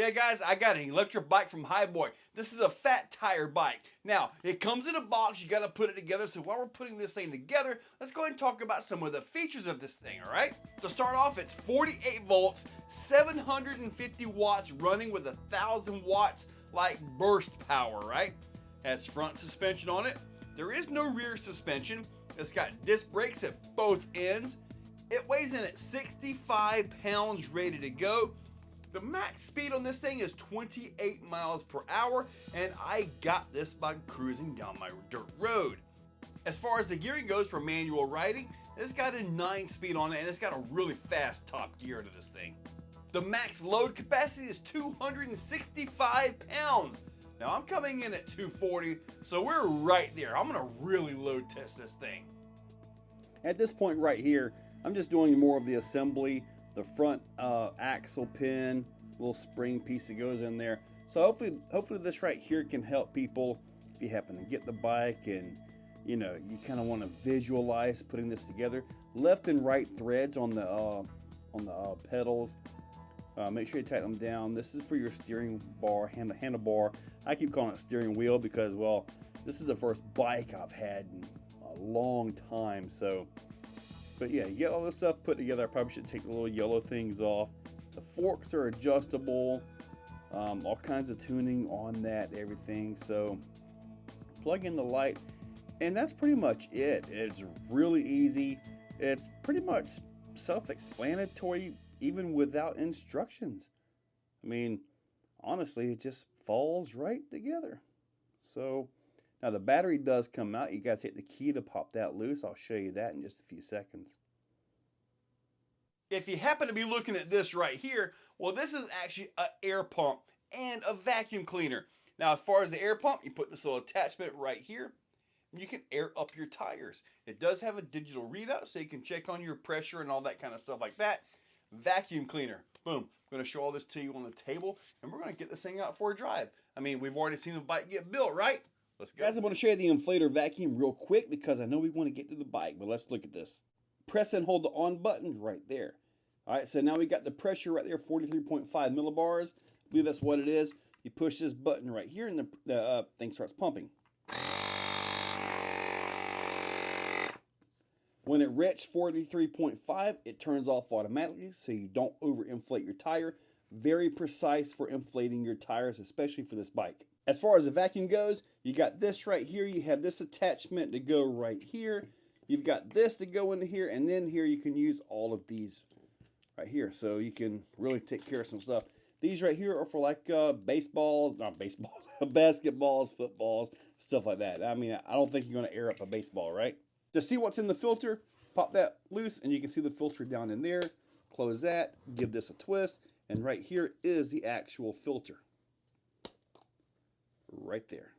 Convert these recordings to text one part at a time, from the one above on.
Yeah guys, I got an electric bike from Hiboy. This is a fat tire bike. Now, it comes in a box, you gotta put it together, so while we're putting this thing together, let's go ahead and talk about some of the features of this thing, alright? To start off, it's 48 volts, 750 watts running with 1,000 watts like burst power, right? Has front suspension on it. There is no rear suspension. It's got disc brakes at both ends. It weighs in at 65 pounds, ready to go. The max speed on this thing is 28 miles per hour, and I got this by cruising down my dirt road. As far as the gearing goes for manual riding, it's got a 9-speed on it, and it's got a really fast top gear to this thing. The max load capacity is 265 pounds. Now I'm coming in at 240, so we're right there. I'm gonna really load test this thing. At this point right here, I'm just doing more of the assembly. The front axle pin, little spring piece that goes in there. So hopefully this right here can help people if you happen to get the bike and you kind of want to visualize putting this together. Left and right threads on the pedals. Make sure you tighten them down. This is for your steering bar, handlebar. I keep calling it steering wheel because, well, this is the first bike I've had in a long time. So. But yeah, you get all this stuff put together. I probably should take the little yellow things off. The forks are adjustable. All kinds of tuning on that, everything. So plug in the light, and that's pretty much it. It's really easy. It's pretty much self-explanatory, even without instructions. I mean, honestly, it just falls right together. So now the battery does come out. You got to take the key to pop that loose. I'll show you that in just a few seconds. If you happen to be looking at this right here, well, this is actually an air pump and a vacuum cleaner. Now, as far as the air pump, you put this little attachment right here. You can air up your tires. It does have a digital readout, so you can check on your pressure and all that kind of stuff like that. Vacuum cleaner, boom. I'm going to show all this to you on the table, and we're going to get this thing out for a drive. I mean, we've already seen the bike get built, right? Let's go. Guys, I'm going to show you the inflator vacuum real quick because I know we want to get to the bike, but let's look at this. Press and hold the on button right there. All right, so now we got the pressure right there, 43.5 millibars. I believe that's what it is. You push this button right here and the thing starts pumping. When it reaches 43.5, it turns off automatically so you don't overinflate your tire. Very precise for inflating your tires, especially for this bike. As far as the vacuum goes, you got this right here. You have this attachment to go right here. You've got this to go into here, and then here you can use all of these right here. So you can really take care of some stuff. These right here are for like baseballs, not baseballs, basketballs, footballs, stuff like that. I mean, I don't think you're going to air up a baseball, right? To see what's in the filter, pop that loose, and you can see the filter down in there. Close that, give this a twist, and right here is the actual filter. Right there.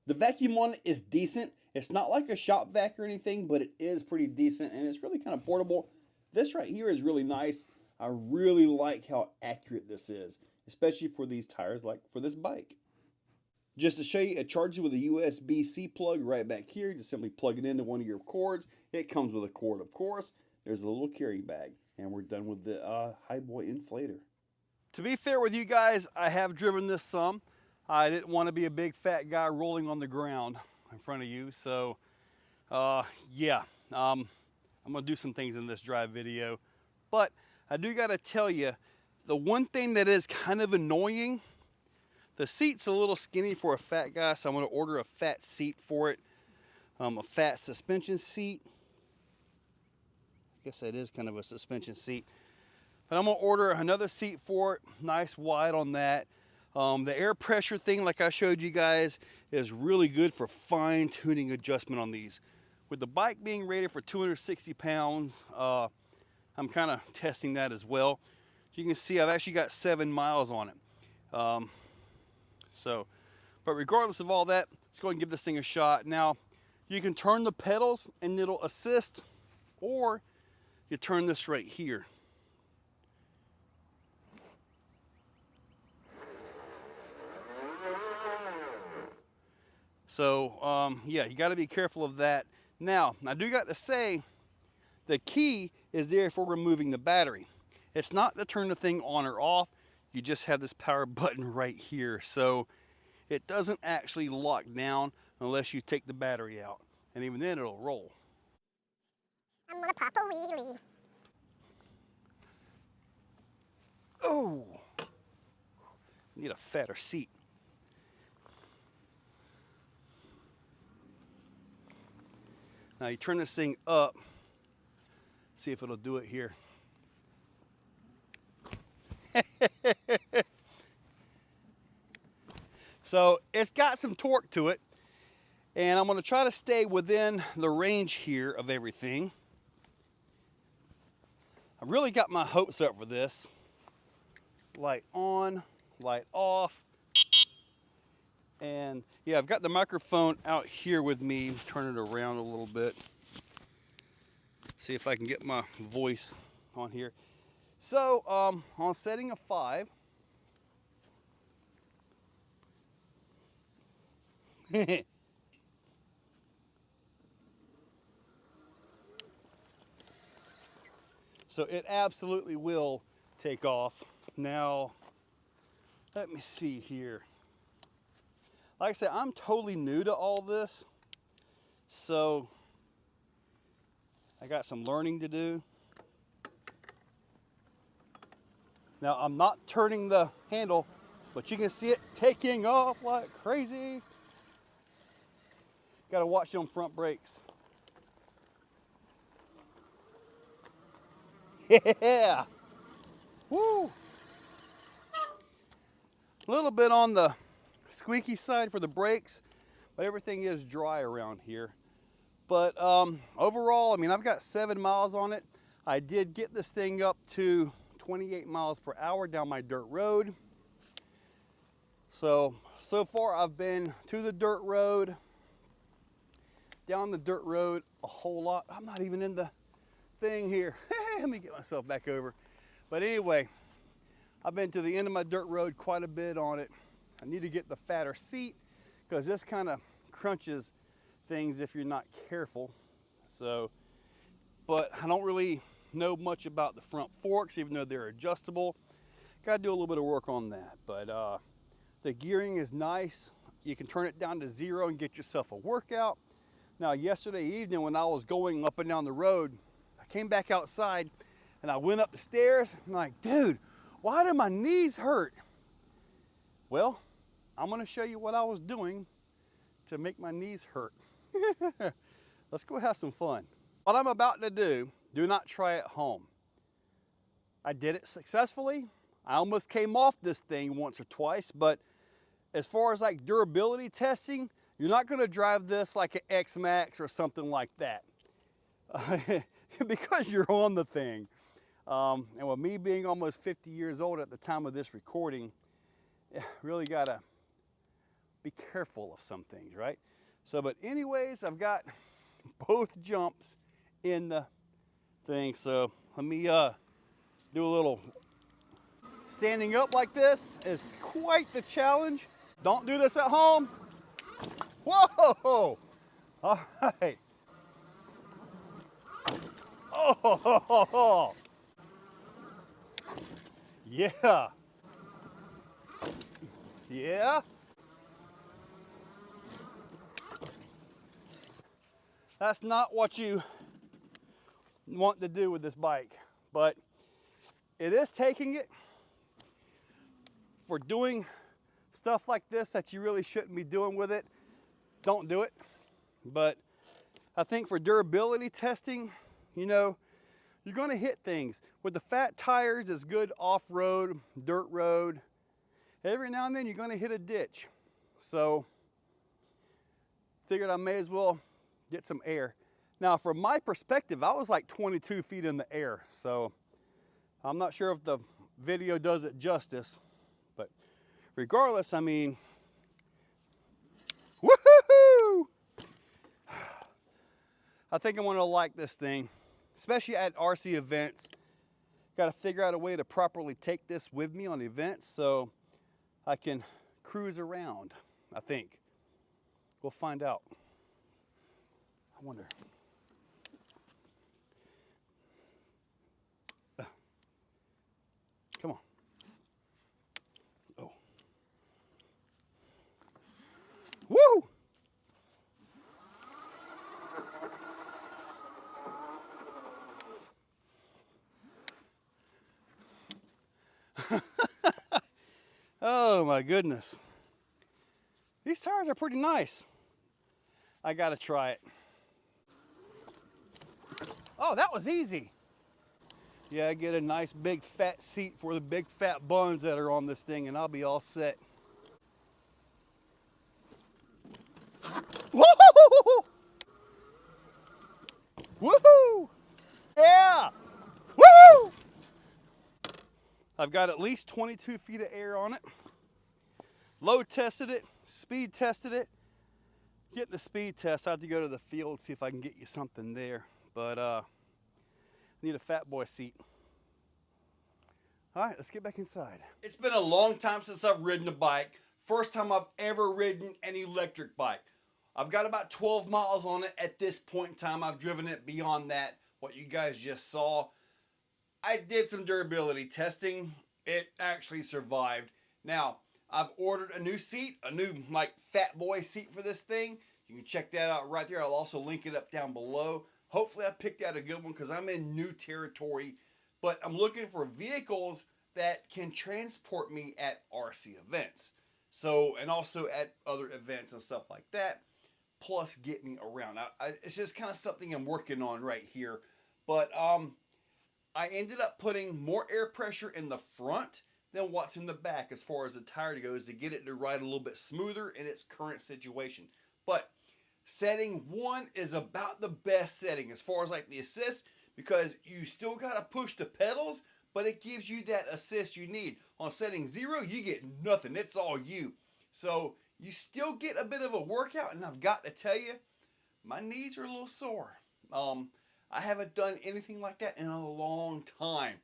The vacuum on it is decent. It's not like a shop vac or anything, but it is pretty decent, and it's really kind of portable. This right here is really nice. I really like how accurate this is, especially for these tires, like for this bike. Just to show you, it charges with a USB-C plug right back here. Just simply plug it into one of your cords. It comes with a cord, of course. There's a little carry bag, and we're done with the Hiboy inflator. To be fair with you guys, I have driven this some. I didn't want to be a big fat guy rolling on the ground in front of you. So, yeah, I'm going to do some things in this drive video. But I do got to tell you, the one thing that is kind of annoying, the seat's a little skinny for a fat guy, so I'm going to order a fat seat for it. A fat suspension seat. I guess that is kind of a suspension seat. But I'm going to order another seat for it, nice wide on that. The air pressure thing, like I showed you guys, is really good for fine-tuning adjustment on these. With the bike being rated for 260 pounds, I'm kind of testing that as well. You can see I've actually got 7 miles on it. But regardless of all that, let's go ahead and give this thing a shot. Now, you can turn the pedals and it'll assist, or you turn this right here. So, yeah, you got to be careful of that. Now, I do got to say, the key is there for removing the battery. It's not to turn the thing on or off. you just have this power button right here. So it doesn't actually lock down unless you take the battery out. And even then it'll roll. I'm gonna pop a wheelie. Oh, need a fatter seat. Now you turn this thing up, see if it'll do it here. So it's got some torque to it, and I'm going to try to stay within the range here of everything. I really got my hopes up for this. Light on, light off. And yeah, I've got the microphone out here with me. Turn it around a little bit. See if I can get my voice on here. So on setting of 5. So it absolutely will take off. Now, let me see here. Like I said, I'm totally new to all this, so I got some learning to do. Now, I'm not turning the handle, but you can see it taking off like crazy. Gotta watch them front brakes. Yeah! Woo! A little bit on the squeaky side for the brakes, but everything is dry around here. But overall, I mean, I've got 7 miles on it. I did get this thing up to 28 miles per hour down my dirt road. So far I've been to the dirt road, down the dirt road a whole lot. I'm not even in the thing here. Let me get myself back over. But anyway, I've been to the end of my dirt road quite a bit on it. I need to get the fatter seat because this kind of crunches things if you're not careful. So, but I don't really know much about the front forks, even though they're adjustable. Got to do a little bit of work on that. But the gearing is nice. You can turn it down to 0 and get yourself a workout. Now, yesterday evening when I was going up and down the road, I came back outside and I went up the stairs. I'm like, dude, why do my knees hurt? Well, I'm going to show you what I was doing to make my knees hurt. Let's go have some fun. What I'm about to do not try at home. I did it successfully. I almost came off this thing once or twice, but as far as like durability testing, you're not going to drive this like an X-Max or something like that because you're on the thing. And with me being almost 50 years old at the time of this recording, really got to be careful of some things, right? So, but anyways, I've got both jumps in the thing. So let me do a little standing up like this is quite the challenge. Don't do this at home. Whoa! All right. Oh! Yeah. Yeah. That's not what you want to do with this bike, but it is taking it for doing stuff like this that you really shouldn't be doing with it. Don't do it. But I think for durability testing, you know, you're going to hit things. With the fat tires, it's good off-road, dirt road. Every now and then you're going to hit a ditch. So figured I may as well get some air. Now from my perspective, I was like 22 feet in the air. So I'm not sure if the video does it justice. But regardless, I mean, woohoo! I think I'm going to like this thing, especially at RC events. Got to figure out a way to properly take this with me on events so I can cruise around, I think. We'll find out. I wonder. Come on. Oh my goodness. These tires are pretty nice. I gotta try it. Oh, that was easy. Yeah, I get a nice big fat seat for the big fat buns that are on this thing and I'll be all set. Woohoo! Woohoo! Yeah! Woo! I've got at least 22 feet of air on it. Load tested it, speed tested it. Getting the speed test, I have to go to the field, see if I can get you something there. But I need a fat boy seat. All right, let's get back inside. It's been a long time since I've ridden a bike. First time I've ever ridden an electric bike. I've got about 12 miles on it at this point in time. I've driven it beyond that, what you guys just saw. I did some durability testing. It actually survived. Now, I've ordered a new seat, a new like fat boy seat for this thing. You can check that out right there. I'll also link it up down below. Hopefully I picked out a good one because I'm in new territory. But I'm looking for vehicles that can transport me at RC events. So, and also at other events and stuff like that. Plus get me around. It's just kind of something I'm working on right here. But I ended up putting more air pressure in the front than what's in the back as far as the tire goes to get it to ride a little bit smoother in its current situation. But setting 1 is about the best setting as far as like the assist, because you still got to push the pedals, but it gives you that assist you need. On setting 0, you get nothing. It's all you. So you still get a bit of a workout, and I've got to tell you, my knees are a little sore. I haven't done anything like that in a long time,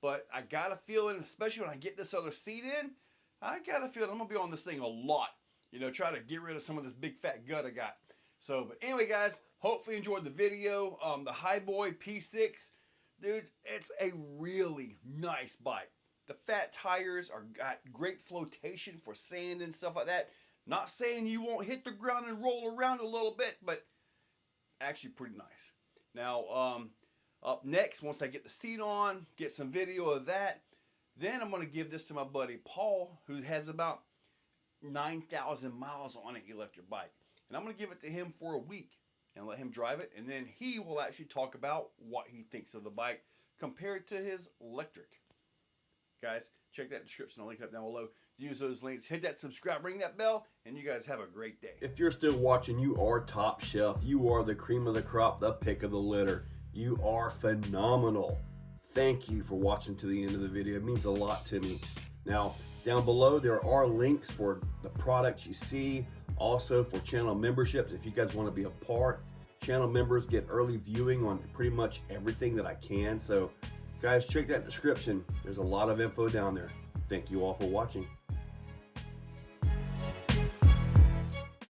but I got a feeling, especially when I get this other seat in, I got a feeling I'm going to be on this thing a lot. You know, try to get rid of some of this big fat gut I got. So, but anyway, guys, hopefully you enjoyed the video. The Hiboy P6, dude, it's a really nice bike. The fat tires got great flotation for sand and stuff like that. Not saying you won't hit the ground and roll around a little bit, but actually pretty nice. Now, up next, once I get the seat on, get some video of that, then I'm going to give this to my buddy Paul, who has about 9,000 miles on an electric bike. And I'm going to give it to him for a week and let him drive it. And then he will actually talk about what he thinks of the bike compared to his electric. Guys, check that description. I'll link it up down below. Use those links. Hit that subscribe, ring that bell, and you guys have a great day. If you're still watching, you are top shelf. You are the cream of the crop, the pick of the litter. You are phenomenal. Thank you for watching to the end of the video. It means a lot to me. Now, down below, there are links for the products you see. Also for channel memberships, if you guys want to be a part. Channel members get early viewing on pretty much everything that I can. So, guys, check that description. There's a lot of info down there. Thank you all for watching.